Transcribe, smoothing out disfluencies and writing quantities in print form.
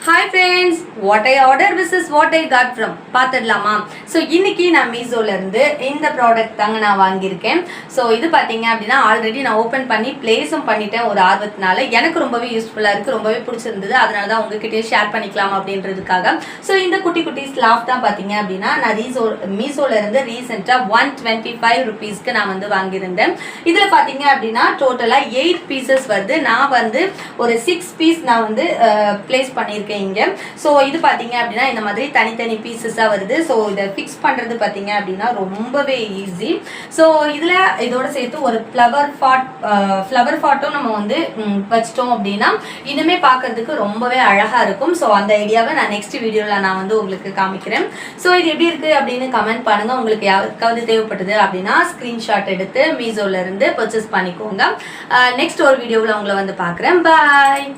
Hi friends, what I ordered versus what I got from பார்த்துடலாமா? So இன்னைக்கு நான் மீஷோல இருந்து இந்த ப்ராடக்ட் தாங்க நான் வாங்கியிருக்கேன். ஸோ இது பார்த்தீங்க அப்படின்னா ஆல்ரெடி நான் ஓப்பன் பண்ணி பிளேஸும் பண்ணிட்டேன் ஒரு ஆர்வத்தினால. எனக்கு ரொம்பவே யூஸ்ஃபுல்லாக இருக்குது, ரொம்பவே பிடிச்சிருந்தது. அதனால தான் உங்ககிட்டயே ஷேர் பண்ணிக்கலாம் அப்படின்றதுக்காக. ஸோ இந்த குட்டி குட்டி ஸ்லாஃப் தான் பார்த்தீங்க அப்படின்னா நான் மீஷோல இருந்து ரீசெண்டாக 125 rupeesக்கு நான் வந்து வாங்கியிருந்தேன். இதில் பார்த்தீங்க அப்படின்னா டோட்டலாக 8 pieces வருது. நான் வந்து ஒரு 6 piece நான் வந்து பிளேஸ் பண்ணியிருக்கேன் இங்க. சோ இது பாத்தீங்க அப்படின்னா இந்த மாதிரி தனித்தனி பீசஸா வருது. சோ இத ஃபிக்ஸ் பண்றது பாத்தீங்க அப்படின்னா ரொம்பவே ஈஸி. சோ இதுல இதோட சேர்த்து ஒரு ஃப்ளவர் ஃபாட்டும் நம்ம வந்து வச்சிட்டோம் அப்படின்னா இன்னுமே பார்க்கிறதுக்கு ரொம்பவே அழகா இருக்கும். சோ அந்த ஐடியாவை நான் நெக்ஸ்ட் வீடியோல நான் வந்து உங்களுக்கு காமிக்கிறேன். சோ இது எப்படி இருக்கு அப்படின்னு கமெண்ட் பண்ணுங்க. உங்களுக்கு யாருக்காவது தேவைப்பட்டது அப்படின்னா ஸ்கிரீன்ஷாட் எடுத்து மீஷோல இருந்து பர்ச்சேஸ் பண்ணிக்கோங்க. நெக்ஸ்ட் ஒரு வீடியோவில் உங்களை வந்து பார்க்குறேன். பாய்.